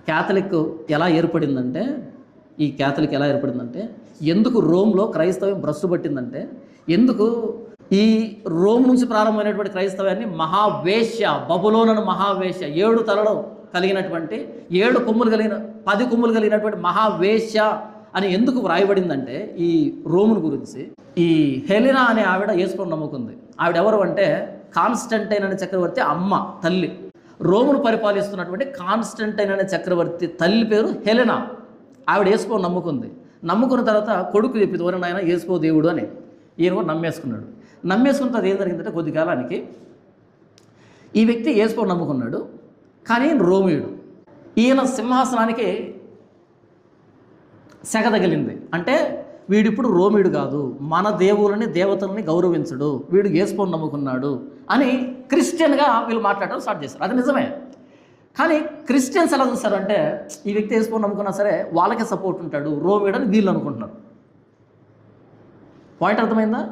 Catholic ఎలా ఏర్పడిందంటే ఎందుకు రోమ్లో క్రైస్తవం భ్రష్టు పట్టిందంటే, ఎందుకు ఈ రోమ్ నుంచి ప్రారంభమైనటువంటి క్రైస్తవాన్ని మహావేశ్య, బబులోనను మహావేశ్య, 7 తలలు కలిగినటువంటి 7 కొమ్ములు కలిగిన 10 కొమ్ములు కలిగినటువంటి మహావేశ్య అని ఎందుకు వ్రాయబడిందంటే ఈ రోమును గురించి, ఈ హెలినా అనే ఆవిడ యేసుని నమ్ముకుంది. ఆవిడ ఎవరు అంటే కాన్స్టంటైన్ అనే చక్రవర్తి అమ్మ, తల్లి. రోమును పరిపాలిస్తున్నటువంటి కాన్స్టంటైన్ అనే చక్రవర్తి తల్లి పేరు హెలినా. ఆవిడ యేసుని నమ్ముకుంది. నమ్ముకున్న తర్వాత కొడుకు చెప్పింది, ఓరే నాయన యేసు దేవుడు అని. ఈయన కూడా నమ్మేసుకున్న తర్వాత ఏం జరిగిందంటే, కొద్ది కాలానికి ఈ వ్యక్తి యేసుని నమ్ముకున్నాడు, కానీ రోమియుడు. ఈయన సింహాసనానికి సెగ తగిలింది. అంటే వీడిప్పుడు రోమియుడు కాదు, మన దేవులని దేవతలని గౌరవించడు, వీడు యేసుని నమ్ముకున్నాడు అని క్రిస్టియన్గా వీళ్ళు మాట్లాడడం స్టార్ట్ చేశారు. అది నిజమే. కానీ క్రిస్టియన్స్ ఎలా చూస్తారంటే, ఈ వ్యక్తి యేసుని నమ్ముకున్నా సరే వాళ్ళకే సపోర్ట్ ఉంటాడు, రోమియుడు అని వీళ్ళు అనుకుంటున్నారు. పాయింట్ అర్థమైందా?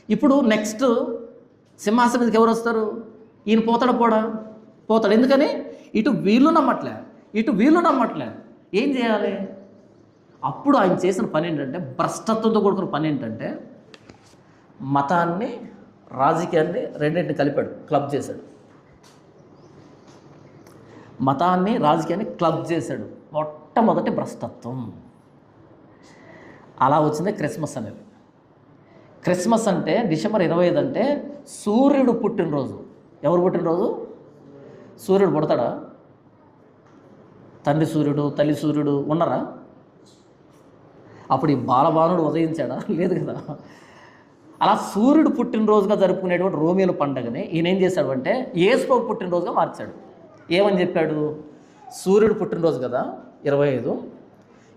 ఇప్పుడు నెక్స్ట్ సింహాసనం మీదకి ఎవరు వస్తారు? ఈయన పోతాడు. ఎందుకని ఇటు వీళ్ళు నమ్మట్లే. ఏం చేయాలి? అప్పుడు ఆయన చేసిన పని ఏంటంటే, భ్రష్టత్వంతో కూడుకున్న పని ఏంటంటే, మతాన్ని రాజకీయాన్ని రెండింటిని కలిపాడు, క్లబ్ చేశాడు. మతాన్ని రాజకీయాన్ని క్లబ్ చేశాడు. మొట్టమొదటి భ్రష్టత్వం. అలా వచ్చింది క్రిస్మస్ అనేది. క్రిస్మస్ అంటే డిసెంబర్ 25 అంటే సూర్యుడు పుట్టినరోజు. ఎవరు పుట్టినరోజు? సూర్యుడు పుడతాడా? తండ్రి సూర్యుడు, తల్లి సూర్యుడు ఉన్నారా? అప్పుడు ఈ బాలబానుడు ఉదయించాడా? లేదు కదా. అలా సూర్యుడు పుట్టినరోజుగా జరుపుకునేటువంటి రోమియోల పండుగని ఈయన ఏం చేశాడు అంటే, యేసుప్రభు పుట్టినరోజుగా మార్చాడు. ఏమని చెప్పాడు? సూర్యుడు పుట్టినరోజు కదా 25,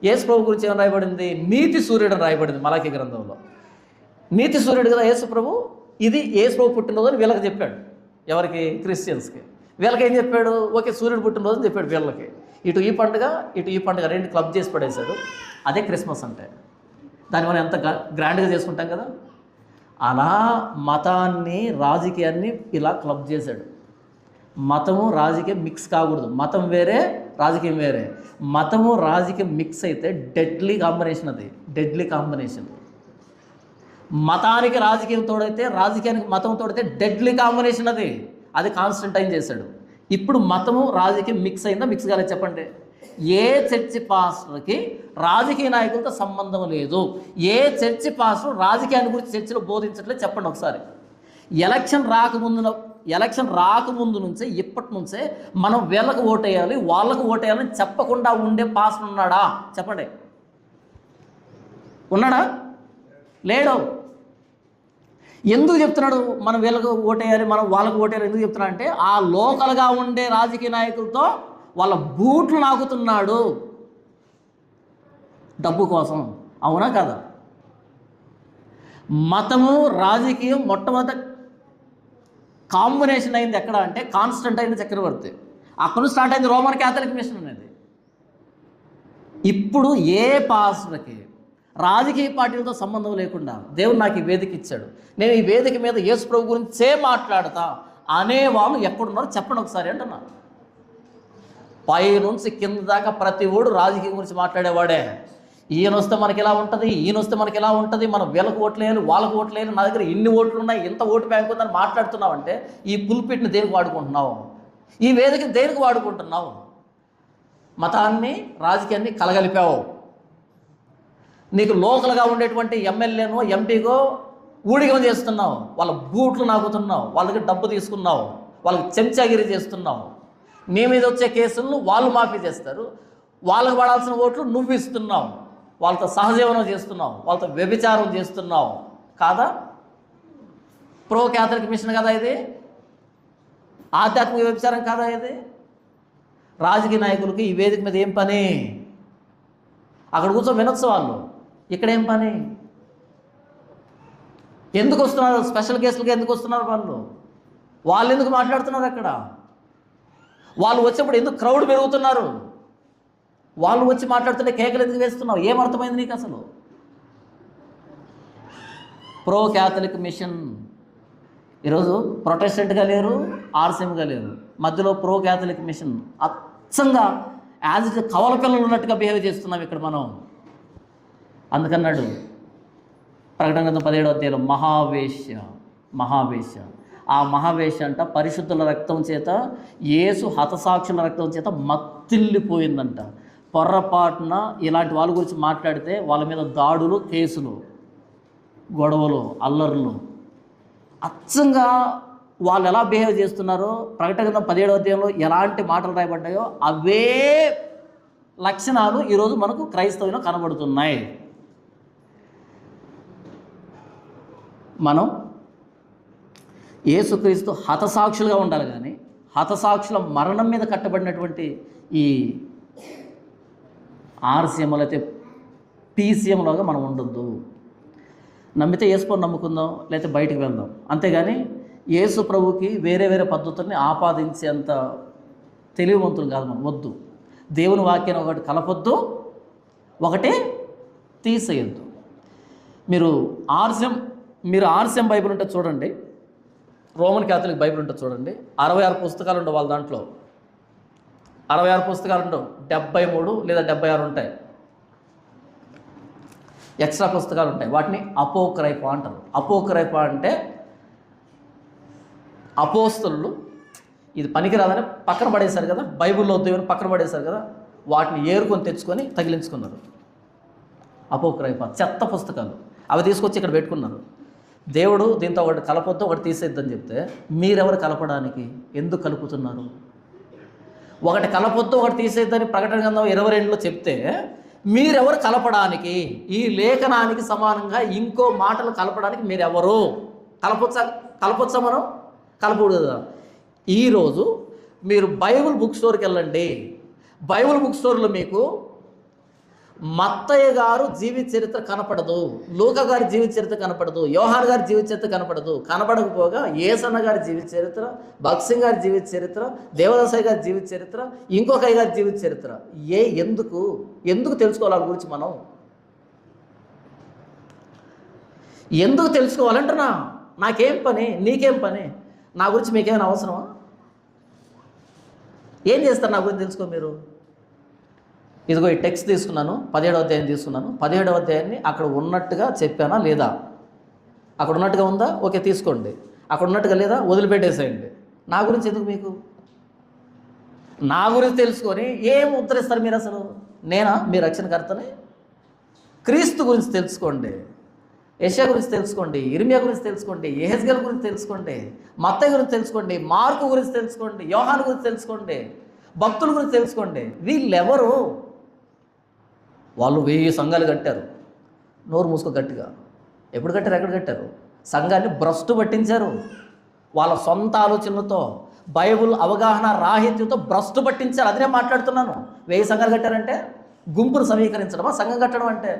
యేసుప్రభు గురించి ఏమని రాయబడింది? నీతి సూర్యుడు అని రాయబడింది మలాకీ గ్రంథంలో. నీతి సూర్యుడు కదా యేసుప్రభు, ఇది యేసుప్రభు పుట్టినరోజు అని వీళ్ళకి చెప్పాడు. ఎవరికి? క్రిస్టియన్స్కి. వీళ్ళకి ఏం చెప్పాడు? ఓకే సూర్యుడు పుట్టినరోజు అని చెప్పాడు వీళ్ళకి. ఇటు ఈ పండుగ రెండు క్లబ్ చేసి పడేశాడు. అదే క్రిస్మస్ అంటే. దాన్ని మనం ఎంత గ్రాండ్గా చేసుకుంటాం కదా. అలా మతాన్ని రాజకీయాన్ని ఇలా క్లబ్ చేశాడు. మతము రాజకీయం మిక్స్ కాకూడదు. మతం వేరే, రాజకీయం వేరే. మతము రాజకీయం మిక్స్ అయితే డెడ్లీ కాంబినేషన్. మతానికి రాజకీయం తోడైతే, రాజకీయానికి మతం తోడైతే డెడ్లీ కాంబినేషన్ అది కాన్స్టంటైన్ చేశాడు. ఇప్పుడు మతము రాజకీయం మిక్స్ అయిందా? మిక్స్ కాలేదు చెప్పండి. ఏ చర్చి పాస్టర్కి రాజకీయ నాయకులతో సంబంధం లేదు. ఏ చర్చి పాస్టర్ రాజకీయాన్ని గురించి చర్చిలో బోధించట్లేదు చెప్పండి ఒకసారి. ఎలక్షన్ రాకముందు నుంచే, ఇప్పటి నుంచే మనం వీళ్ళకు ఓటేయాలి, వాళ్ళకు ఓటేయాలని చెప్పకుండా ఉండే పాస్టర్ ఉన్నాడా చెప్పండి? ఉన్నాడా? లేడు. ఎందుకు చెప్తున్నాడు మనం వీళ్ళకు ఓటేయాలి, మనం వాళ్ళకు ఓటేయాలి? ఎందుకు చెప్తున్నాడు అంటే, ఆ లోకల్గా ఉండే రాజకీయ నాయకులతో వాళ్ళ బూట్లు నాకుతున్నాడు డబ్బు కోసం. అవునా కదా? మతము రాజకీయం మొట్టమొదటి కాంబినేషన్ అయింది ఎక్కడ అంటే కాన్స్టంటైన్ చక్రవర్తి. అక్కడ నుంచి స్టార్ట్ అయింది రోమన్ క్యాథలిక్ మిషన్ అనేది. ఇప్పుడు ఏ పాస్టర్కి రాజకీయ పార్టీలతో సంబంధం లేకుండా దేవుడు నాకు ఈ వేదిక ఇచ్చాడు, నేను ఈ వేదిక మీద యేసు ప్రభు గురించే మాట్లాడతా అనేవాళ్ళు ఎక్కడున్నారో చెప్పండి ఒకసారి అంటున్నా. పై నుంచి కింద దాకా ప్రతి ఓడు రాజకీయం గురించి మాట్లాడేవాడే. ఈయన వస్తే మనకి ఎలా ఉంటుంది, ఈయన వస్తే మనకి ఎలా ఉంటుంది, మనం వీళ్ళకు ఓట్లేయాలి, వాళ్ళకు ఓట్లేయాలి, నా దగ్గర ఇన్ని ఓట్లు ఉన్నాయి, ఇంత ఓటు బ్యాంక్ ఉందని మాట్లాడుతున్నావు అంటే ఈ పుల్పిట్ని దేనికి వాడుకుంటున్నావు? ఈ వేదికని దేనికి వాడుకుంటున్నావు? మతాన్ని రాజకీయాన్ని కలగలిపావు. నీకు లోకల్గా ఉండేటువంటి ఎమ్మెల్యేనో ఎంపీగో ఊడిగం చేస్తున్నావు, వాళ్ళ బూట్లు నాకుతున్నావు, వాళ్ళ దగ్గర డబ్బు తీసుకున్నావు, వాళ్ళకి చెంచాగిరి చేస్తున్నావు. నీ మీద వచ్చే కేసులను వాళ్ళు మాఫీ చేస్తారు, వాళ్ళకు పడాల్సిన ఓట్లు నువ్వు ఇస్తున్నావు, వాళ్ళతో సహజీవనం చేస్తున్నావు, వాళ్ళతో వ్యభిచారం చేస్తున్నావు. కాదా? ప్రో క్యాథలిక్ మిషన్ కదా ఇది? ఆధ్యాత్మిక వ్యభిచారం కాదా ఇది? రాజకీయ నాయకులకి ఈ వేదిక మీద ఏం పని? అక్కడ కూర్చొని వినొచ్చు వాళ్ళు, ఇక్కడేం పని? ఎందుకు వస్తున్నారు? స్పెషల్ కేసులకి ఎందుకు వస్తున్నారు వాళ్ళు ఎందుకు మాట్లాడుతున్నారు అక్కడ? వాళ్ళు వచ్చేప్పుడు ఎందుకు క్రౌడ్ పెరుగుతున్నారు? వాళ్ళు వచ్చి మాట్లాడుతుంటే కేకలు ఎందుకు వేస్తున్నావు? ఏమర్థమైంది నీకు అసలు? ప్రో క్యాథలిక్ మిషన్ ఈరోజు ప్రొటెస్టెంట్గా లేరు, ఆర్సీఎంగా లేరు, మధ్యలో ప్రో క్యాథలిక్ మిషన్ అచ్చంగా యాజ్ ఇట్ కవల పిల్లలు ఉన్నట్టుగా బిహేవ్ చేస్తున్నాం ఇక్కడ మనం. అందుకన్నాడు ప్రకటన గ్రంథం 17వ అధ్యాయంలో మహావేశ్య. ఆ మహావేశ్య అంట పరిశుద్ధుల రక్తం చేత, యేసు హతసాక్షుల రక్తం చేత మత్తిల్లిపోయిందంట. పొర్రపాటున ఇలాంటి వాళ్ళ గురించి మాట్లాడితే వాళ్ళ మీద దాడులు, కేసులు, గొడవలు, అల్లర్లు. అచ్చంగా వాళ్ళు ఎలా బిహేవ్ చేస్తున్నారో ప్రకటన గ్రంథం 17వ అధ్యాయంలో ఎలాంటి మాటలు రాయబడ్డాయో అవే లక్షణాలు ఈరోజు మనకు క్రైస్తవులో కనబడుతున్నాయి. మనం యేసుక్రీస్తు హతసాక్షులుగా ఉండాలి, కానీ హతసాక్షుల మరణం మీద కట్టబడినటువంటి ఈ ఆర్సీఎంలు అయితే పీసీఎంలోగా మనం ఉండొద్దు. నమ్మితే యేసుని నమ్ముకుందాం, లేకపోతే బయటికి వెళ్దాం, అంతేగాని యేసు ప్రభుకి వేరే వేరే పద్ధతుల్ని ఆపాదించేంత తెలివివంతులు కాదు మనం. వద్దు. దేవుని వాక్యాన్ని ఒకటి కలపొద్దు, ఒకటి తీసేయొద్దు. మీరు ఆర్సీఎం బైబిల్ ఉంటే చూడండి, రోమన్ క్యాథలిక్ బైబిల్ ఉంటే చూడండి. 66 పుస్తకాలు ఉండవు వాళ్ళ దాంట్లో. 66 పుస్తకాలు ఉండవు, 73 లేదా 76 ఉంటాయి. ఎక్స్ట్రా పుస్తకాలు ఉంటాయి. వాటిని అపోక్రైఫా అంటారు. అపోక్రైఫా అంటే అపోస్తలు ఇది పనికిరాదని పక్కన పడేశారు కదా, బైబిల్లో దేవుని పక్కన పడేశారు కదా, వాటిని ఏరుకొని తెచ్చుకొని తగిలించుకున్నారు. అపోక్రైఫా చెత్త పుస్తకాలు. అవి తీసుకొచ్చి ఇక్కడ పెట్టుకున్నారు. దేవుడు దీంతో ఒకటి కలపొద్దు, ఒకటి తీసేద్దని చెప్తే మీరెవరు కలపడానికి? ఎందుకు కలుపుతున్నారు? ఒకటి కలపొద్దు, ఒకటి తీసేద్దని ప్రకటన గ్రంథం 22లో చెప్తే మీరెవరు కలపడానికి? ఈ లేఖనానికి సమానంగా ఇంకో మాటలు కలపడానికి మీరెవరు? కలపొచ్చా మనం? కలపకూడదు కదా. ఈరోజు మీరు బైబిల్ బుక్ స్టోర్కి వెళ్ళండి. బైబిల్ బుక్ స్టోర్లో మీకు మత్తయ్య గారు జీవిత చరిత్ర కనపడదు, లూకా గారి జీవిత చరిత్ర కనపడదు, యోహాన్ గారి జీవిత చరిత్ర కనపడదు. కనపడకపోగా యేసన్న గారి జీవిత చరిత్ర, భగత్ సింగ్ గారి జీవిత చరిత్ర, దేవదాసయ్య గారి జీవిత చరిత్ర, ఇంకొక గారి జీవిత చరిత్ర. ఎందుకు తెలుసుకోవాలి వాళ్ళ గురించి మనం? ఎందుకు తెలుసుకోవాలంటున్నా? నాకేం పని, నీకేం పని? నా గురించి మీకేమైనా అవసరమా? ఏం చేస్తారు నా గురించి తెలుసుకో మీరు? ఇదిగో ఈ టెక్స్ట్ తీసుకున్నాను, 17వ అధ్యాయం తీసుకున్నాను. 17వ అధ్యాయాన్ని అక్కడ ఉన్నట్టుగా చెప్పానా లేదా? అక్కడ ఉన్నట్టుగా ఉందా? ఓకే, తీసుకోండి. అక్కడ ఉన్నట్టుగా లేదా? వదిలిపెట్టేసేయండి. నా గురించి ఎందుకు మీకు? నా గురించి తెలుసుకొని ఏం ఉత్తరిస్తారు మీరు? అసలు నేనా మీ రక్షణకర్తని? క్రీస్తు గురించి తెలుసుకోండి, యెషయా గురించి తెలుసుకోండి, ఇర్మియా గురించి తెలుసుకోండి, యెహెజ్కేలు గురించి తెలుసుకోండి, మత్తయి గురించి తెలుసుకోండి, మార్కు గురించి తెలుసుకోండి, యోహాను గురించి తెలుసుకోండి, భక్తుల గురించి తెలుసుకోండి. వీళ్ళెవరు? వాళ్ళు 1000 సంఘాలు కట్టారు. నోరు మూసుకో గట్టిగా. ఎప్పుడు కట్టారు? ఎక్కడ కట్టారు? సంఘాన్ని భ్రష్టు పట్టించారు. వాళ్ళ సొంత ఆలోచనలతో, బైబుల్ అవగాహన రాహిత్యంతో భ్రష్టు పట్టించారు. అదే మాట్లాడుతున్నాను. 1000 సంఘాలు కట్టారంటే గుంపును సమీకరించడమా సంఘం కట్టడం అంటే?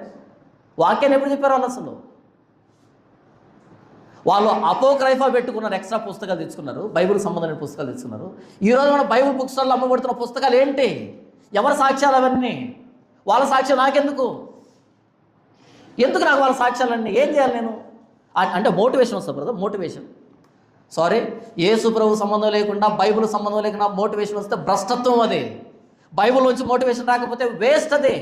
వాక్యాన్ని ఎప్పుడు చెప్పారు వాళ్ళు? అసలు వాళ్ళు అపోక్రైఫా పెట్టుకున్నారు, ఎక్స్ట్రా పుస్తకాలు తెచ్చుకున్నారు, బైబిల్ సంబంధమైన పుస్తకాలు తెచ్చుకున్నారు. ఈరోజు మన బైబిల్ బుక్ స్టాల్లో అమ్మబడుతున్న పుస్తకాలు ఏంటి? ఎవరి సాక్ష్యాలు అవన్నీ? వాళ్ళ సాక్ష్యం నాకెందుకు? ఎందుకు నాకు వాళ్ళ సాక్ష్యాలన్నీ? ఏం చేయాలి నేను? అంటే మోటివేషన్ వస్తుంది బ్రదర్, మోటివేషన్. సారీ, యేసు ప్రభు సంబంధం లేకుండా, బైబిల్ సంబంధం లేకుండా మోటివేషన్ వస్తే భ్రష్టత్వం. అది బైబిల్ నుంచి మోటివేషన్ రాకపోతే వేస్ట్. అది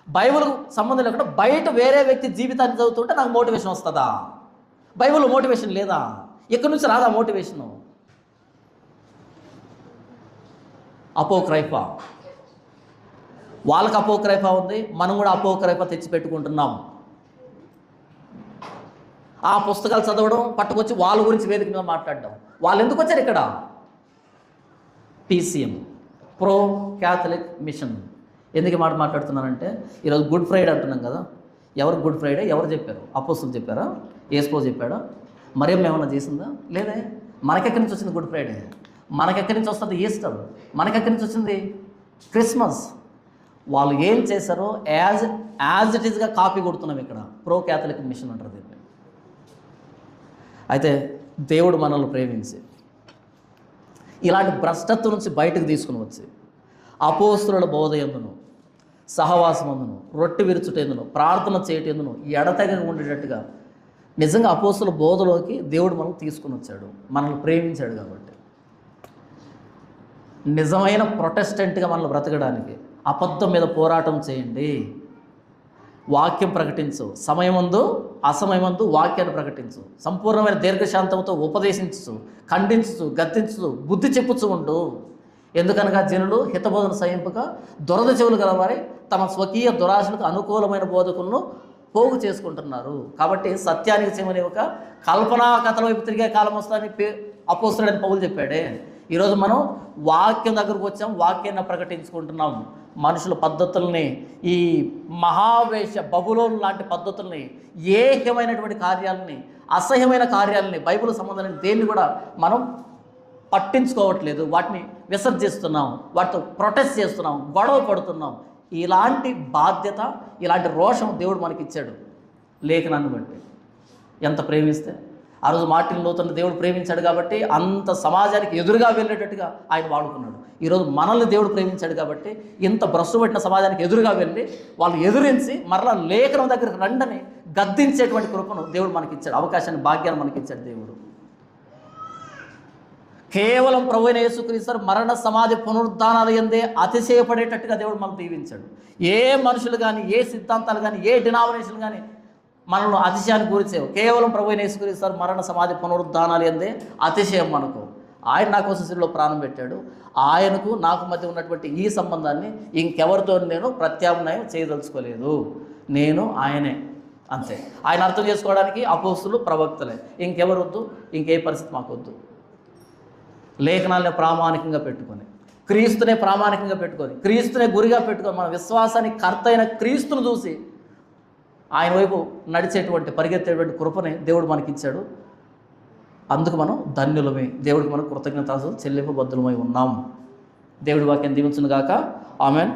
బైబిల్ సంబంధం లేకుండా బయట వేరే వ్యక్తి జీవితాన్ని చదువుతుంటే నాకు మోటివేషన్ వస్తుందా? బైబిల్లో మోటివేషన్ లేదా? ఎక్కడి నుంచి రాదా మోటివేషను? అపోక్రైఫా. వాళ్ళకి అపోక్రైఫా ఉంది, మనం కూడా అపోక్రైఫా తెచ్చిపెట్టుకుంటున్నాం. ఆ పుస్తకాలు చదవడం, పట్టుకొచ్చి వాళ్ళ గురించి వేదిక మీద మాట్లాడడం. వాళ్ళు ఎందుకు వచ్చారు ఇక్కడ? PCM, pro Catholic machine. ఎందుకు మాట మాట్లాడుతున్నానంటే, ఈరోజు గుడ్ ఫ్రైడే అంటున్నాం కదా. ఎవరు గుడ్ ఫ్రైడే? ఎవరు చెప్పారు? అపోస్తలులు చెప్పారా? యేసు చెప్పాడా? మరియమ్మ ఏమన్నా చేసిందా? లేదే. మనకెక్కడి నుంచి వచ్చింది గుడ్ ఫ్రైడే? మనకెక్కడి నుంచి వస్తుంది ఈస్టర్? మనకెక్కడి నుంచి వచ్చింది క్రిస్మస్? వాళ్ళు ఏం చేశారో యాజ్ ఇట్ ఈస్గా కాపీ కొడుతున్నాం ఇక్కడ. ప్రో క్యాథలిక్ మిషన్ అంటారు దీన్ని. అయితే దేవుడు మనల్ని ప్రేమించి ఇలాంటి భ్రష్టత్వం నుంచి బయటకు తీసుకుని వచ్చి అపోస్తలుల బోధ ఎందును, సహవాసమందును, రొట్టె విరుచుటేందును, ప్రార్థన చేయటేందును ఎడతెగక ఉండేటట్టుగా నిజంగా అపోస్తలుల బోధలోకి దేవుడు మనం తీసుకుని వచ్చాడు, మనల్ని ప్రేమించాడు. కాబట్టి నిజమైన ప్రొటెస్టెంట్గా మనల్ని బ్రతకడానికి అబద్ధం మీద పోరాటం చేయండి. వాక్యం ప్రకటించు, సమయమందు అసమయమందు వాక్యాన్ని ప్రకటించు, సంపూర్ణమైన దీర్ఘశాంతంతో ఉపదేశించు, ఖండించు, గద్దించు, బుద్ధి చెప్పుచు ఉండు. ఎందుకనగా జనులు హితబోధన సహింపక దురద చెవులు గలవారి తమ స్వకీయ దురాశలకు అనుకూలమైన బోధకులను పోగు చేసుకుంటున్నారు. కాబట్టి సత్యానికి చెమని ఒక కల్పనా కథల వైపు తిరిగే కాలం వస్తుందని అపోస్తలుడైన పౌలు చెప్పాడే. ఈరోజు మనం వాక్యం దగ్గరకు వచ్చాం, వాక్యాన్ని ప్రకటించుకుంటున్నాం. మనుషుల పద్ధతుల్ని, ఈ మహావేశ బబులోను లాంటి పద్ధతుల్ని, ఏకమైనటువంటి కార్యాలని, అసహ్యమైన కార్యాలని, బైబిల్ సంబంధమైన దేన్ని కూడా మనం పట్టించుకోవట్లేదు. వాటిని విసర్జిస్తున్నాం, వాటితో ప్రొటెస్ట్ చేస్తున్నాం, గొడవ పడుతున్నాం. ఇలాంటి బాధ్యత, ఇలాంటి రోషం దేవుడు మనకిచ్చాడు లేఖనాన్ని బట్టి. ఎంత ప్రేమిస్తే ఆ రోజు మార్టిన్ లూథర్ని దేవుడు ప్రేమించాడు కాబట్టి అంత సమాజానికి ఎదురుగా వెళ్ళేటట్టుగా ఆయన వాడుకున్నాడు. ఈరోజు మనల్ని దేవుడు ప్రేమించాడు కాబట్టి ఇంత భ్రష్టు పట్టిన సమాజానికి ఎదురుగా వెళ్ళి వాళ్ళు ఎదురించి మరలా లేఖనం దగ్గరకు రండని గద్దించేటువంటి కృపను దేవుడు మనకిచ్చాడు, అవకాశాన్ని, భాగ్యాన్ని మనకిచ్చాడు దేవుడు. కేవలం ప్రభువైన యేసుక్రీస్తు మరణ సమాధి పునరుద్ధానాలు ఎందే అతిశయపడేటట్టుగా దేవుడు మనకు దీవించాడు. ఏ మనుషులు కానీ, ఏ సిద్ధాంతాలు కానీ, ఏ డినామినేషన్లు కానీ మనల్ని అతిశయానికి గురిచేవు. కేవలం ప్రభువైన యేసుక్రీస్తు మరణ సమాధి పునరుద్ధానాలు ఎందే అతిశయం మనకు. ఆయన నా కోసం శిలువలో ప్రాణం పెట్టాడు. ఆయనకు నాకు మధ్య ఉన్నటువంటి ఈ సంబంధాన్ని ఇంకెవరితో నేను ప్రత్యామ్నాయం చేయదలుచుకోలేదు. నేను ఆయనే, అంతే. ఆయన అర్థం చేసుకోవడానికి అపోస్తులు, ప్రవక్తలే, ఇంకెవరు వద్దు, ఇంకే పరిస్థితి మాకు వద్దు. లేఖనాలనే ప్రామాణికంగా పెట్టుకొని, క్రీస్తునే ప్రామాణికంగా పెట్టుకొని, క్రీస్తునే గురిగా పెట్టుకొని, మన విశ్వాసానికి కర్త అయిన క్రీస్తును చూసి ఆయన వైపు నడిచేటువంటి, పరిగెత్తేటువంటి కృపని దేవుడు మనకిచ్చాడు. అందుకు మనం ధన్యులమే, దేవుడికి మనం కృతజ్ఞతాలు చెల్లింపు బద్దులమై ఉన్నాం. దేవుడి వాక్యం దీవించును గాక. ఆమెన్.